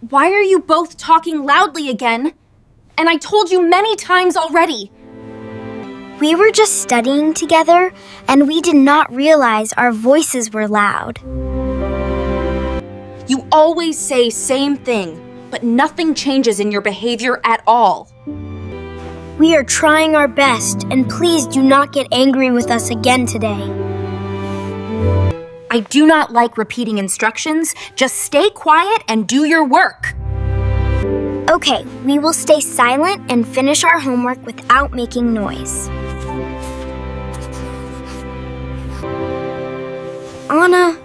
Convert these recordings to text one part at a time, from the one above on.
Why are you both talking loudly again? And I told you many times already. We were just studying together, and we did not realize our voices were loud. You always say same thing, but nothing changes in your behavior at all. We are trying our best, and please do not get angry with us again today. I do not like repeating instructions. Just stay quiet and do your work. Okay, we will stay silent and finish our homework without making noise. Anna,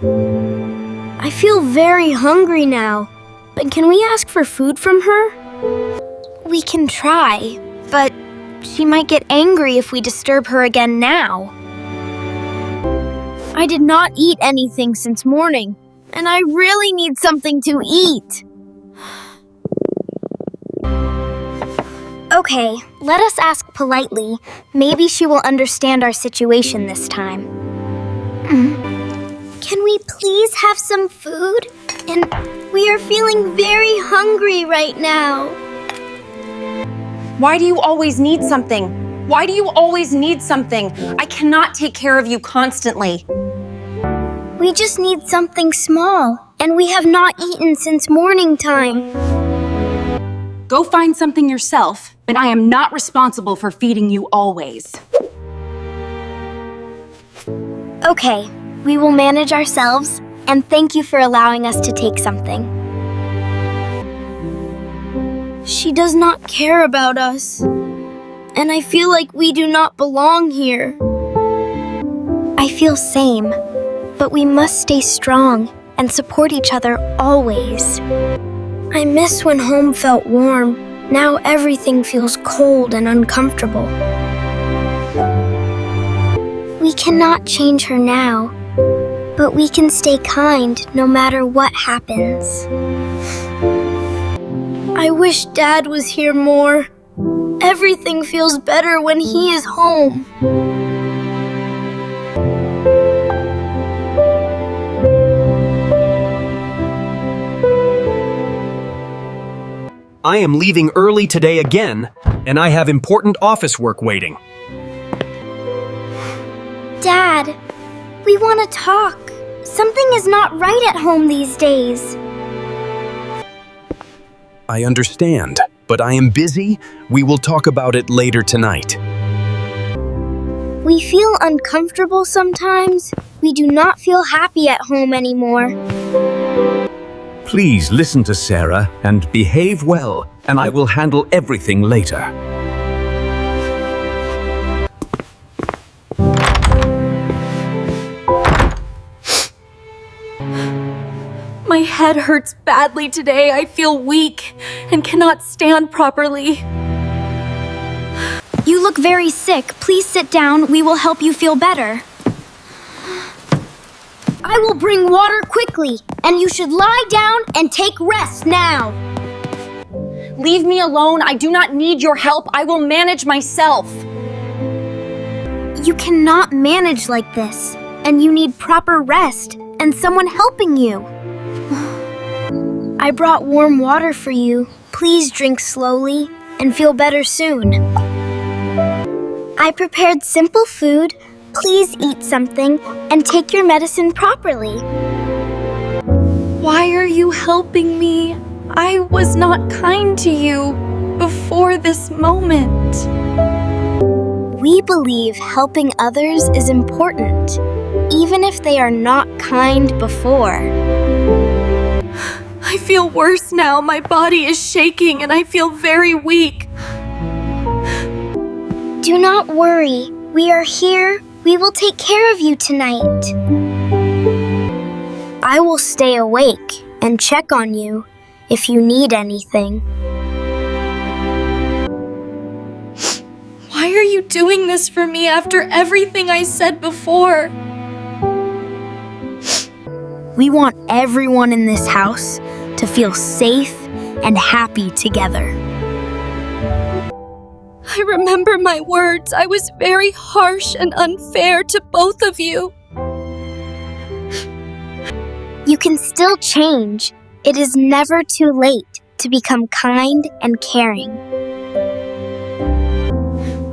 I feel very hungry now, but can we ask for food from her? We can try, but she might get angry if we disturb her again now. I did not eat anything since morning, and I really need something to eat. Okay, let us ask politely. Maybe she will understand our situation this time. Can we please have some food? And we are feeling very hungry right now. Why do you always need something? Why do you always need something? I cannot take care of you constantly. We just need something small, and we have not eaten since morning time. Go find something yourself, but I am not responsible for feeding you always. Okay, we will manage ourselves, and thank you for allowing us to take something. She does not care about us, and I feel like we do not belong here. I feel same, but we must stay strong and support each other always. I miss when home felt warm. Now everything feels cold and uncomfortable. We cannot change her now, but we can stay kind no matter what happens. I wish Dad was here more. Everything feels better when he is home. I am leaving early today again, and I have important office work waiting. Dad, we want to talk. Something is not right at home these days. I understand, but I am busy. We will talk about it later tonight. We feel uncomfortable sometimes. We do not feel happy at home anymore. Please listen to Sarah and behave well, and I will handle everything later. My head hurts badly today. I feel weak and cannot stand properly. You look very sick. Please sit down. We will help you feel better. I will bring water quickly, and you should lie down and take rest now. Leave me alone. I do not need your help. I will manage myself. You cannot manage like this, and you need proper rest and someone helping you. I brought warm water for you. Please drink slowly and feel better soon. I prepared simple food. Please eat something and take your medicine properly. Why are you helping me? I was not kind to you before this moment. We believe helping others is important, even if they are not kind before. I feel worse now. My body is shaking and I feel very weak. Do not worry. We are here. We will take care of you tonight. I will stay awake and check on you if you need anything. Why are you doing this for me after everything I said before? We want everyone in this house to feel safe and happy together. I remember my words. I was very harsh and unfair to both of you. You can still change. It is never too late to become kind and caring.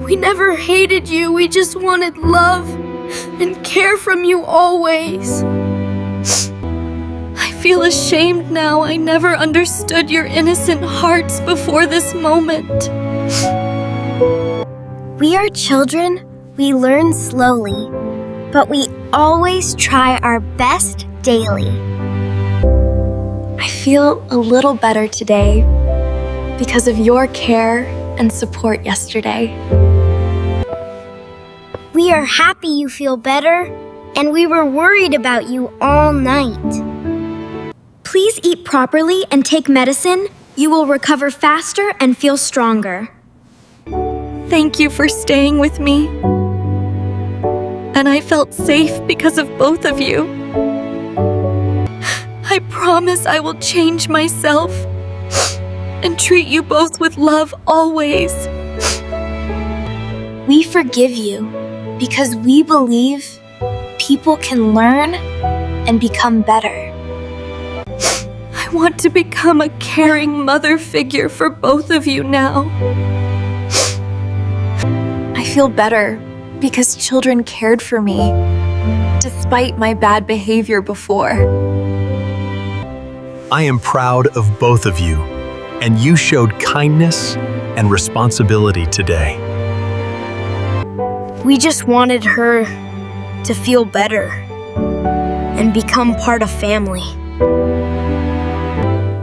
We never hated you. We just wanted love and care from you always. I feel ashamed now. I never understood your innocent hearts before this moment. We are children. We learn slowly, but we always try our best daily. I feel a little better today because of your care and support yesterday. We are happy you feel better, and we were worried about you all night. Please eat properly and take medicine. You will recover faster and feel stronger. Thank you for staying with me. And I felt safe because of both of you. I promise I will change myself and treat you both with love always. We forgive you because we believe people can learn and become better. I want to become a caring mother figure for both of you now. I feel better because children cared for me, despite my bad behavior before. I am proud of both of you, and you showed kindness and responsibility today. We just wanted her to feel better and become part of family.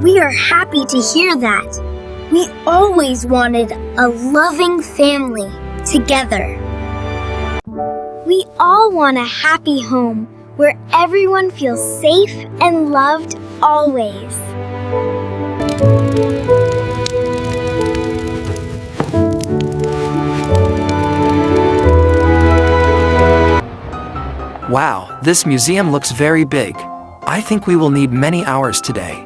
We are happy to hear that. We always wanted a loving family together. We all want a happy home where everyone feels safe and loved always. Wow, this museum looks very big. I think we will need many hours today.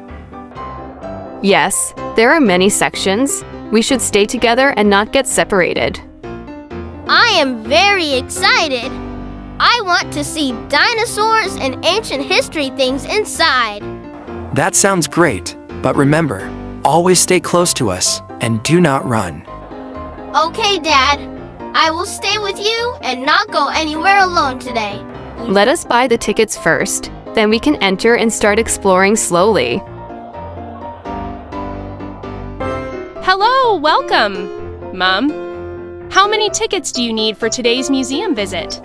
Yes, there are many sections. We should stay together and not get separated. I am very excited. I want to see dinosaurs and ancient history things inside. That sounds great, but remember, always stay close to us and do not run. Okay, Dad. I will stay with you and not go anywhere alone today. Let us buy the tickets first, then we can enter and start exploring slowly. Hello, welcome. Mom, how many tickets do you need for today's museum visit?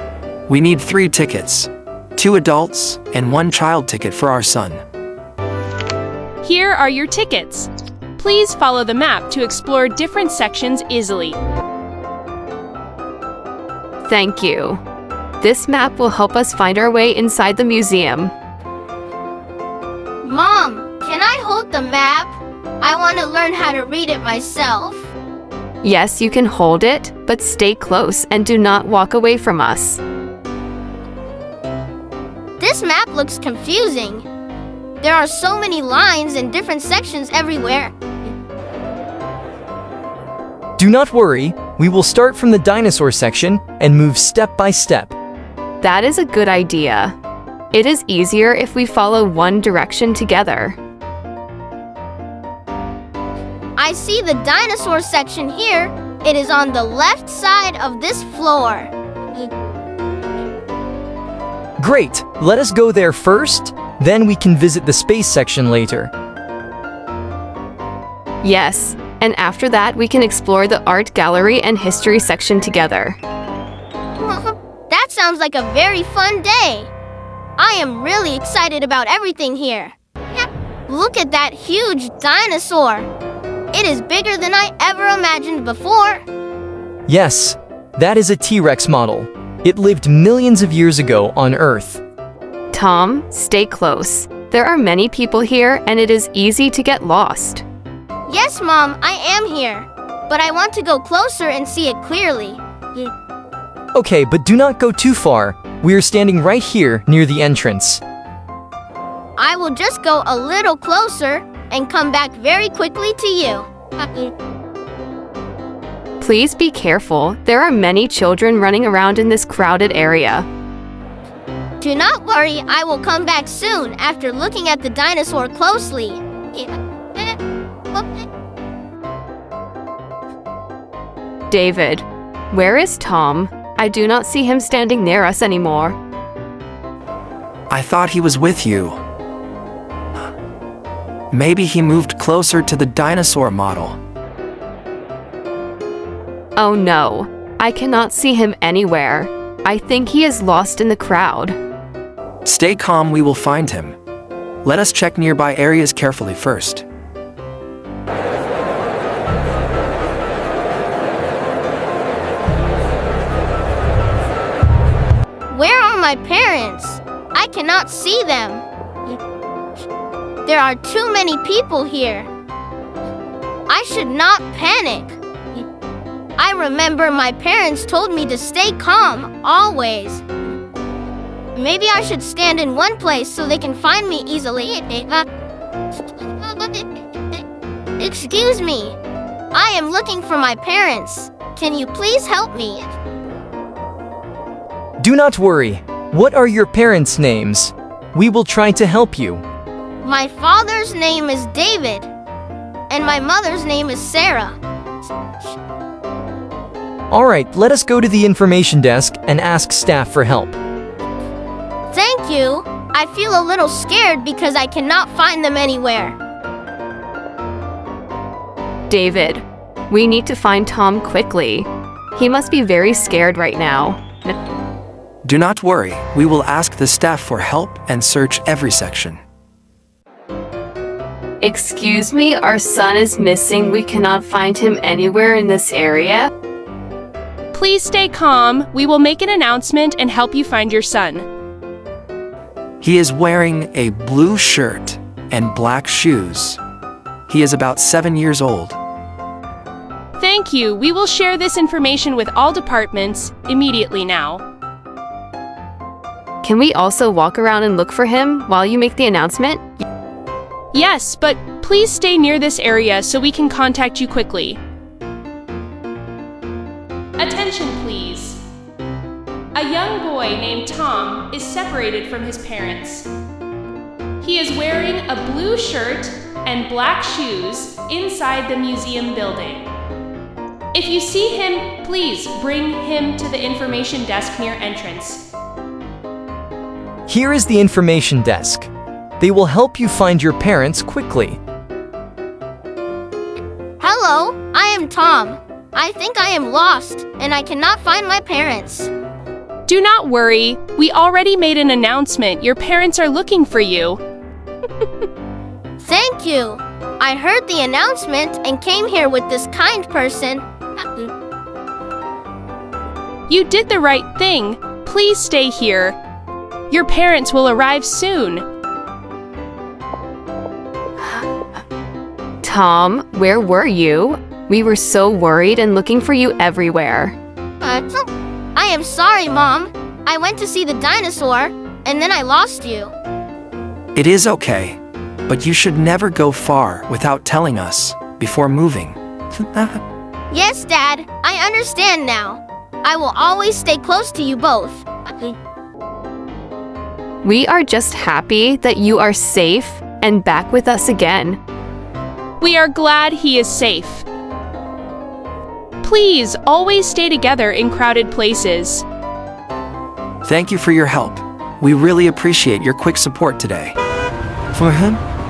We need 3 tickets, 2 adults and 1 child ticket for our son. Here are your tickets. Please follow the map to explore different sections easily. Thank you. This map will help us find our way inside the museum. Mom, can I hold the map? I want to learn how to read it myself. Yes, you can hold it, but stay close and do not walk away from us. This map looks confusing. There are so many lines and different sections everywhere. Do not worry, we will start from the dinosaur section and move step by step. That is a good idea. It is easier if we follow one direction together. I see the dinosaur section here. It is on the left side of this floor. Great, let us go there first, then we can visit the space section later. Yes, and after that we can explore the art gallery and history section together. That sounds like a very fun day. I am really excited about everything here. Look at that huge dinosaur. It is bigger than I ever imagined before. Yes, that is a T-Rex model. It lived millions of years ago on Earth. Tom, stay close. There are many people here and it is easy to get lost. Yes, Mom, I am here. But I want to go closer and see it clearly. Okay, but do not go too far. We are standing right here near the entrance. I will just go a little closer and come back very quickly to you. Please be careful. There are many children running around in this crowded area. Do not worry, I will come back soon after looking at the dinosaur closely. David, where is Tom? I do not see him standing near us anymore. I thought he was with you. Maybe he moved closer to the dinosaur model. Oh no, I cannot see him anywhere. I think he is lost in the crowd. Stay calm, we will find him. Let us check nearby areas carefully first. Where are my parents? I cannot see them. There are too many people here. I should not panic. I remember my parents told me to stay calm, always. Maybe I should stand in one place so they can find me easily. Excuse me. I am looking for my parents. Can you please help me? Do not worry. What are your parents' names? We will try to help you. My father's name is David, and my mother's name is Sarah. Alright, let us go to the information desk and ask staff for help. Thank you. I feel a little scared because I cannot find them anywhere. David, we need to find Tom quickly. He must be very scared right now. Do not worry, we will ask the staff for help and search every section. Excuse me, our son is missing. We cannot find him anywhere in this area. Please stay calm. We will make an announcement and help you find your son. He is wearing a blue shirt and black shoes. He is about 7 years old. Thank you. We will share this information with all departments immediately now. Can we also walk around and look for him while you make the announcement? Yes, but please stay near this area so we can contact you quickly. Attention, please. A young boy named Tom is separated from his parents. He is wearing a blue shirt and black shoes inside the museum building. If you see him, please bring him to the information desk near entrance. Here is the information desk. They will help you find your parents quickly. Hello, I am Tom. I think I am lost, and I cannot find my parents. Do not worry. We already made an announcement. Your parents are looking for you. Thank you. I heard the announcement and came here with this kind person. You did the right thing. Please stay here. Your parents will arrive soon. Tom, where were you? We were so worried and looking for you everywhere. I am sorry, Mom. I went to see the dinosaur, and then I lost you. It is okay, but you should never go far without telling us before moving. Yes, Dad, I understand now. I will always stay close to you both. We are just happy that you are safe and back with us again. We are glad he is safe. Please always stay together in crowded places. Thank you for your help. We really appreciate your quick support today. For him?